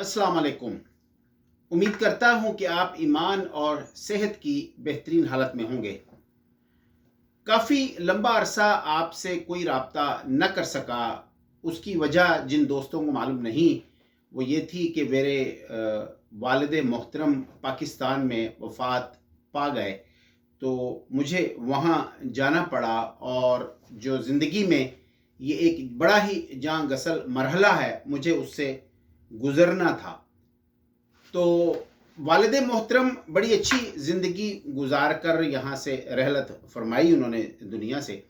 अस्सलाम वालेकुम। उम्मीद करता हूँ कि आप ईमान और सेहत की बेहतरीन हालत में होंगे। काफ़ी लंबा अरसा आपसे कोई राब्ता न कर सका, उसकी वजह जिन दोस्तों को मालूम नहीं, वो ये थी कि मेरे वालिद मोहतरम पाकिस्तान में वफ़ात पा गए, तो मुझे वहाँ जाना पड़ा और जो ज़िंदगी में ये एक बड़ा ही जाँ गसल मरहला है, मुझे उससे गुज़रना था। तो वालिद मोहतरम बड़ी अच्छी ज़िंदगी गुजार कर यहाँ से रहलत फरमाई उन्होंने दुनिया से।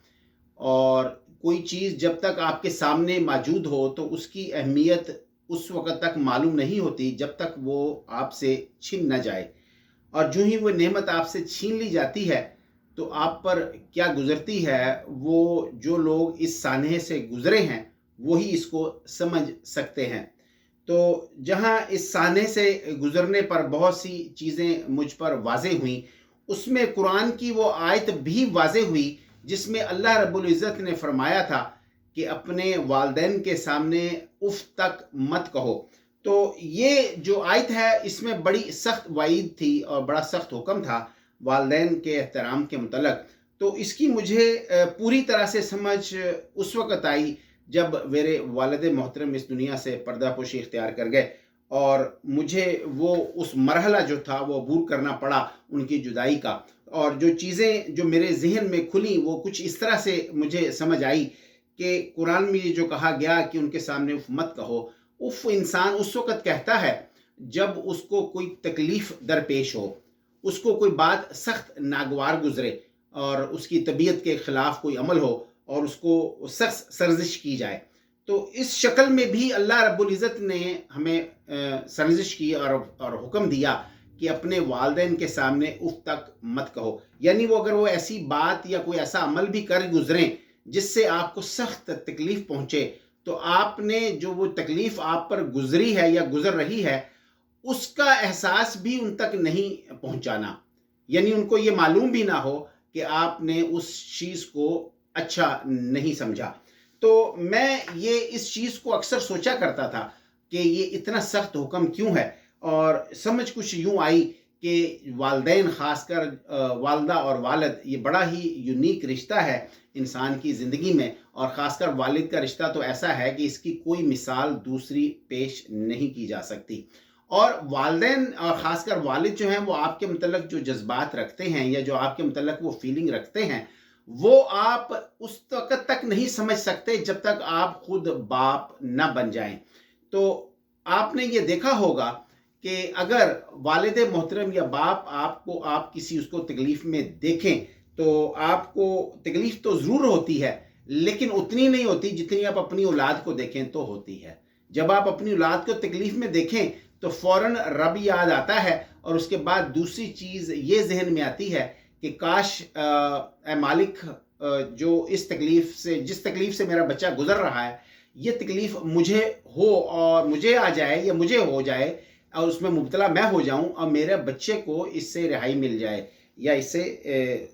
और कोई चीज़ जब तक आपके सामने मौजूद हो तो उसकी अहमियत उस वक़्त तक मालूम नहीं होती जब तक वो आपसे छिन न जाए। और जो ही वो नेमत आपसे छीन ली जाती है तो आप पर क्या गुज़रती है, वो जो लोग इस सानहे से गुज़रे हैं वो ही इसको समझ सकते हैं। तो जहाँ इस साने से गुज़रने पर बहुत सी चीज़ें मुझ पर वाज़ेह हुईं, उसमें कुरान की वो आयत भी वाज़ेह हुई जिसमें अल्लाह रब्बुल इज़्ज़त ने फ़रमाया था कि अपने वालिदैन के सामने उफ़ तक मत कहो। तो ये जो आयत है इसमें बड़ी सख्त वईद थी और बड़ा सख्त हुक्म था वालिदैन के एहतराम के मुतल्लक़। तो इसकी मुझे पूरी तरह से समझ उस वक़्त आई जब मेरे वालिद मोहतरम इस दुनिया से पर्दापोशी इख्तियार कर गए और मुझे वो उस मरहला जो था वो अबूर करना पड़ा उनकी जुदाई का। और जो चीज़ें जो मेरे ज़हन में खुली वो कुछ इस तरह से मुझे समझ आई कि कुरान में ये जो कहा गया कि उनके सामने उफ़ मत कहो। उफ़ इंसान उस वक़्त कहता है जब उसको कोई तकलीफ़ दरपेश हो, उसको कोई बात सख्त नागवार गुज़रे और उसकी तबीयत के ख़िलाफ़ कोई अमल हो और उसको सख्त सर्जिश की जाए। तो इस शक्ल में भी अल्लाह रब्बुल इज़्ज़त ने हमें सर्जिश की और हुक्म दिया कि अपने वालिदैन के सामने उफ़ तक मत कहो। यानी वो अगर वो ऐसी बात या कोई ऐसा अमल भी कर गुज़रें जिससे आपको सख्त तकलीफ़ पहुँचे, तो आपने जो वो तकलीफ़ आप पर गुज़री है या गुज़र रही है, उसका एहसास भी उन तक नहीं पहुँचाना। यानी उनको ये मालूम भी ना हो कि आपने उस चीज़ को अच्छा नहीं समझा। तो मैं ये इस चीज़ को अक्सर सोचा करता था कि ये इतना सख्त हुक्म क्यों है, और समझ कुछ यूँ आई कि वालिदैन ख़ासकर वालिदा और वालिद ये बड़ा ही यूनिक रिश्ता है इंसान की ज़िंदगी में। और ख़ासकर वालिद का रिश्ता तो ऐसा है कि इसकी कोई मिसाल दूसरी पेश नहीं की जा सकती। और वालिदैन और ख़ासकर वालिद जो हैं वो आपके मुतल्लिक़ जो जज़्बात रखते हैं या जो आपके मुतल्लिक़ वो फ़ीलिंग रखते हैं, वो आप उस वक़्त तक नहीं समझ सकते जब तक आप खुद बाप न बन जाएँ। तो आपने ये देखा होगा कि अगर वालिद मोहतरम या बाप आपको आप किसी उसको तकलीफ़ में देखें, तो आपको तकलीफ़ तो ज़रूर होती है, लेकिन उतनी नहीं होती जितनी आप अपनी औलाद को देखें तो होती है। जब आप अपनी औलाद को तकलीफ़ में देखें, तो फ़ौरन रब याद आता है और उसके बाद दूसरी चीज़ ये ज़हन में आती है कि काश ए मालिक, जो इस तकलीफ़ से जिस तकलीफ़ से मेरा बच्चा गुज़र रहा है, ये तकलीफ़ मुझे हो और मुझे आ जाए या मुझे हो जाए और उसमें मुब्तला मैं हो जाऊँ और मेरे बच्चे को इससे रिहाई मिल जाए या इससे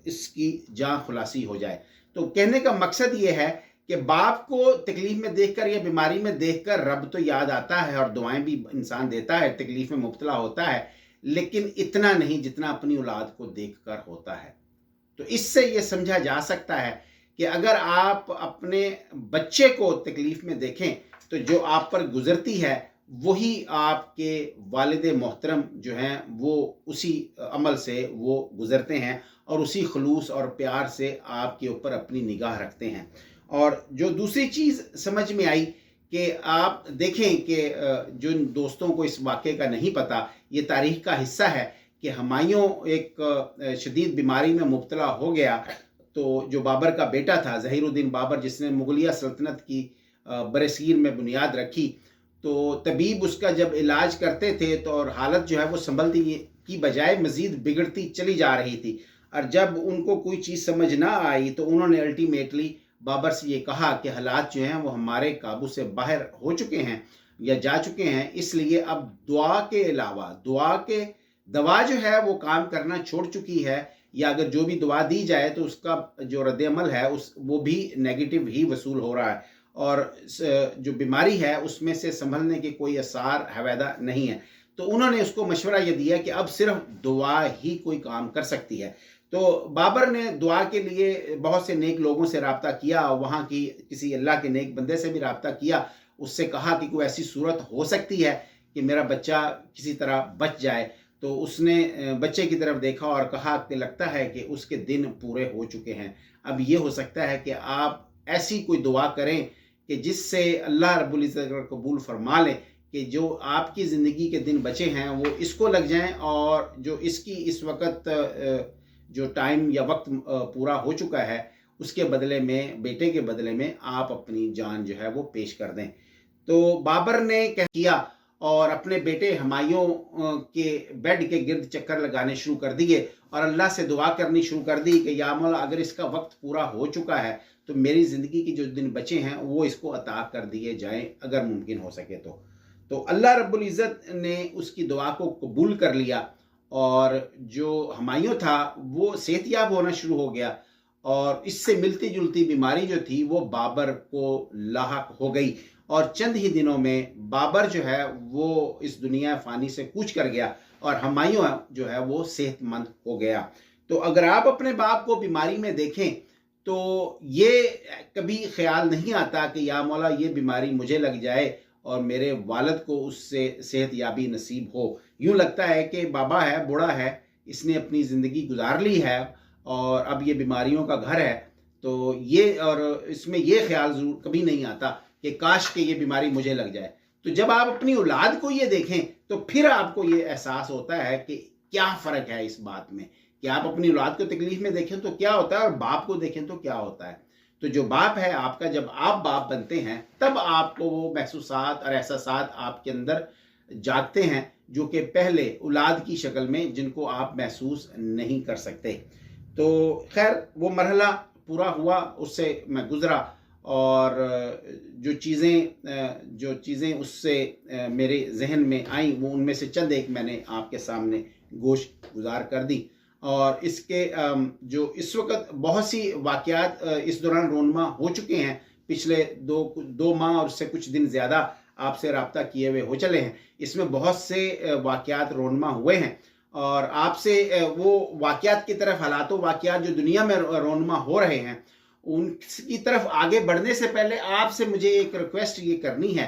इसकी जाँ खुलासी हो जाए। तो कहने का मकसद ये है कि बाप को तकलीफ़ में देखकर या बीमारी में देखकर रब तो याद आता है और दुआएँ भी इंसान देता है, तकलीफ़ में मुब्तला होता है, लेकिन इतना नहीं जितना अपनी औलाद को देखकर होता है। तो इससे ये समझा जा सकता है कि अगर आप अपने बच्चे को तकलीफ़ में देखें, तो जो आप पर गुज़रती है वही आपके वालिद मोहतरम जो हैं वो उसी अमल से वो गुज़रते हैं और उसी ख़ुलूस और प्यार से आपके ऊपर अपनी निगाह रखते हैं। और जो दूसरी चीज़ समझ में आई कि आप देखें कि जिन दोस्तों को इस वाक़ये का नहीं पता, ये तारीख़ का हिस्सा है कि हुमायूँ एक शदीद बीमारी में मुब्तला हो गया। तो जो बाबर का बेटा था ज़हीरुद्दीन बाबर, जिसने मुग़लिया सल्तनत की बरसीर में बुनियाद रखी, तो तबीब उसका जब इलाज करते थे तो और हालत जो है वो संभलती की बजाय मज़ीद बिगड़ती चली जा रही थी। और जब उनको कोई चीज़ समझ ना आई तो उन्होंने अल्टीमेटली बाबर से ये कहा कि हालात जो हैं वो हमारे काबू से बाहर हो चुके हैं या जा चुके हैं, इसलिए अब दुआ के अलावा दवा जो है वो काम करना छोड़ चुकी है, या अगर जो भी दवा दी जाए तो उसका जो रद्द-ए-अमल है उस वो भी नेगेटिव ही वसूल हो रहा है। और जो बीमारी है उसमें से संभलने के कोई आसार हवैदा नहीं है। तो उन्होंने उसको मशवरा ये दिया कि अब सिर्फ दुआ ही कोई काम कर सकती है। तो बाबर ने दुआ के लिए बहुत से नेक लोगों से रब्ता किया, वहाँ की किसी अल्लाह के नेक बंदे से भी रब्ता किया, उससे कहा कि कोई ऐसी सूरत हो सकती है कि मेरा बच्चा किसी तरह बच जाए। तो उसने बच्चे की तरफ देखा और कहा कि लगता है कि उसके दिन पूरे हो चुके हैं, अब ये हो सकता है कि आप ऐसी कोई दुआ करें कि जिससे अल्लाह रब्बुल इज़्ज़त कबूल फरमा लें कि जो आपकी ज़िंदगी के दिन बचे हैं वो इसको लग जाएं, और जो इसकी इस वक्त जो टाइम या वक्त पूरा हो चुका है उसके बदले में, बेटे के बदले में आप अपनी जान जो है वो पेश कर दें। तो बाबर ने किया और अपने बेटे हुमायूं के बेड के गिर्द चक्कर लगाने शुरू कर दिए और अल्लाह से दुआ करनी शुरू कर दी कि या मौला, अगर इसका वक्त पूरा हो चुका है तो मेरी ज़िंदगी की जो दिन बचे हैं वो इसको अता कर दिए जाएं, अगर मुमकिन हो सके तो अल्लाह रब्बुल इज़्ज़त ने उसकी दुआ को कबूल कर लिया और जो हुमायूं था वो सेहतयाब होना शुरू हो गया और इससे मिलती जुलती बीमारी जो थी वो बाबर को लाहक हो गई और चंद ही दिनों में बाबर जो है वो इस दुनिया फ़ानी से कूच कर गया और हुमायूं जो है वो सेहतमंद हो गया। तो अगर आप अपने बाप को बीमारी में देखें तो ये कभी ख्याल नहीं आता कि या मौला, ये बीमारी मुझे लग जाए और मेरे वालिद को उससे सेहतयाबी नसीब हो। यूँ लगता है कि बाबा है, बूढ़ा है, इसने अपनी ज़िंदगी गुजार ली है और अब ये बीमारियों का घर है। तो ये, और इसमें ये ख्याल ज़रूर कभी नहीं आता कि काश के ये बीमारी मुझे लग जाए। तो जब आप अपनी औलाद को ये देखें तो फिर आपको ये एहसास होता है कि क्या फ़र्क है इस बात में, कि आप अपनी औलाद को तकलीफ़ में देखें तो क्या होता है और बाप को देखें तो क्या होता है। तो जो बाप है आपका, जब आप बाप बनते हैं तब आपको वो महसूसात और एहसासात आपके अंदर जागते हैं जो कि पहले औलाद की शक्ल में, जिनको आप महसूस नहीं कर सकते। तो खैर वो मरहला पूरा हुआ, उससे मैं गुज़रा और जो चीज़ें उससे मेरे जहन में आई वो उनमें से चंद एक मैंने आपके सामने गोश गुजार कर दी। और इसके जो इस वक्त बहुत सी वाक़यात इस दौरान रोनमा हो चुके हैं, पिछले दो माह और उससे कुछ दिन ज़्यादा आपसे रब्ता किए हुए हो चले हैं। इसमें बहुत से वाक़यात रोनमा हुए हैं और आपसे वो वाक़यात की तरफ, हालात वाक़यात जो दुनिया में रोनमा हो रहे हैं उनकी तरफ आगे बढ़ने से पहले आपसे मुझे एक रिक्वेस्ट ये करनी है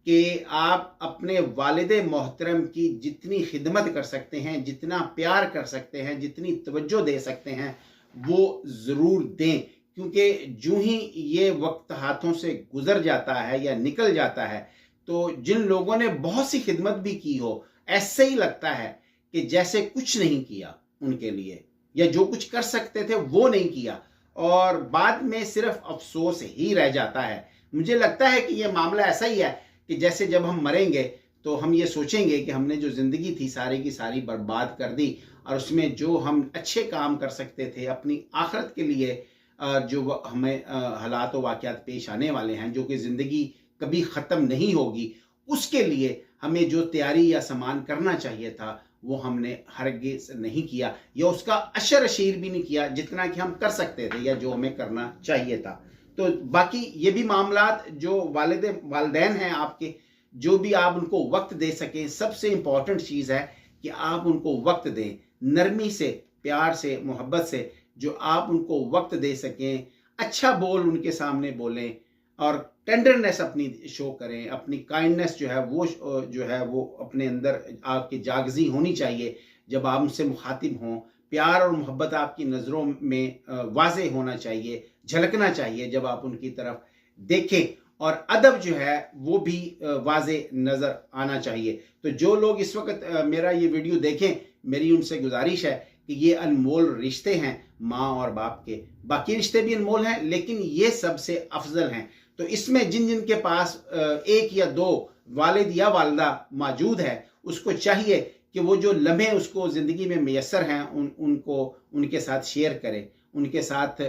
कि आप अपने वालिदे मोहतरम की जितनी खिदमत कर सकते हैं, जितना प्यार कर सकते हैं, जितनी तवज्जो दे सकते हैं वो ज़रूर दें, क्योंकि जो ही ये वक्त हाथों से गुज़र जाता है या निकल जाता है तो जिन लोगों ने बहुत सी खिदमत भी की हो, ऐसे ही लगता है कि जैसे कुछ नहीं किया उनके लिए, या जो कुछ कर सकते थे वो नहीं किया और बाद में सिर्फ अफसोस ही रह जाता है। मुझे लगता है कि ये मामला ऐसा ही है कि जैसे जब हम मरेंगे तो हम ये सोचेंगे कि हमने जो ज़िंदगी थी सारी की सारी बर्बाद कर दी और उसमें जो हम अच्छे काम कर सकते थे अपनी आखिरत के लिए, जो हमें हालात व वाक़यात पेश आने वाले हैं, जो कि ज़िंदगी कभी ख़त्म नहीं होगी, उसके लिए हमें जो तैयारी या सामान करना चाहिए था वो हमने हरगिज़ नहीं किया, या उसका अशर अशीर भी नहीं किया जितना कि हम कर सकते थे या जो हमें करना चाहिए था। तो बाकी ये भी मामलात जो वालिदैन हैं आपके, जो भी आप उनको वक्त दे सकें, सबसे इम्पॉर्टेंट चीज़ है कि आप उनको वक्त दें, नरमी से, प्यार से, मोहब्बत से जो आप उनको वक्त दे सकें, अच्छा बोल उनके सामने बोलें और टेंडरनेस अपनी शो करें, अपनी काइंडनेस जो है वो अपने अंदर आपकी जागजी होनी चाहिए जब आप उनसे मुखातिब हों। प्यार और मोहब्बत आपकी नज़रों में वाज़े होना चाहिए, झलकना चाहिए जब आप उनकी तरफ देखें, और अदब जो है वो भी वाज़े नज़र आना चाहिए। तो जो लोग इस वक्त मेरा ये वीडियो देखें, मेरी उनसे गुजारिश है कि ये अनमोल रिश्ते हैं माँ और बाप के, बाकी रिश्ते भी अनमोल हैं लेकिन ये सबसे अफजल हैं। तो इसमें जिन जिन के पास एक या दो वालिद या वालिदा मौजूद है, उसको चाहिए कि वो जो लम्हे उसको ज़िंदगी में मैसर हैं उनको उनके साथ शेयर करे, उनके साथ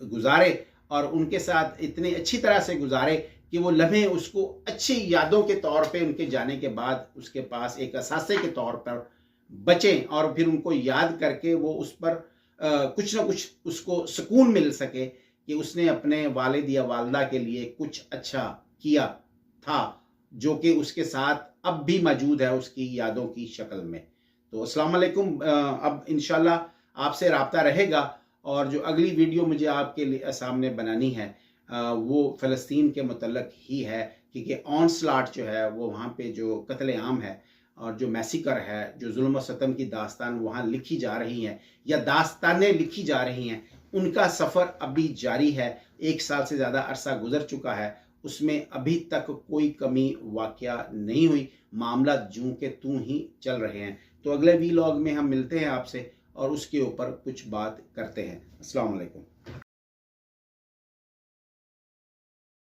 गुजारे और उनके साथ इतनी अच्छी तरह से गुजारे कि वो लम्हे उसको अच्छी यादों के तौर पे उनके जाने के बाद उसके पास एक असासे के तौर पर बचें और फिर उनको याद करके वो उस पर कुछ ना कुछ उसको सुकून मिल सके कि उसने अपने वालिद या वालदा के लिए कुछ अच्छा किया था, जो कि उसके साथ अब भी मौजूद है उसकी यादों की शक्ल में। तो अस्सलाम वालेकुम। अब इंशाल्लाह आपसे रब्ता रहेगा, और जो अगली वीडियो मुझे आपके लिए सामने बनानी है वो फ़लस्तीन के मुतल्लक ही है, क्योंकि ऑनस्लॉट जो है वो वहाँ पे जो कत्ल-ए-आम है और जो मैसिकर है, जो जुल्म व सितम की दास्तान वहाँ लिखी जा रही हैं या दास्तानें लिखी जा रही हैं, उनका सफ़र अभी जारी है। 1 साल से ज़्यादा अरसा गुज़र चुका है, उसमें अभी तक कोई कमी वाक़या नहीं हुई। मामला जूं के तूं ही चल रहे हैं। तो अगले वीलॉग में हम मिलते हैं आपसे और उसके ऊपर कुछ बात करते हैं। अस्सलाम वालेकुम।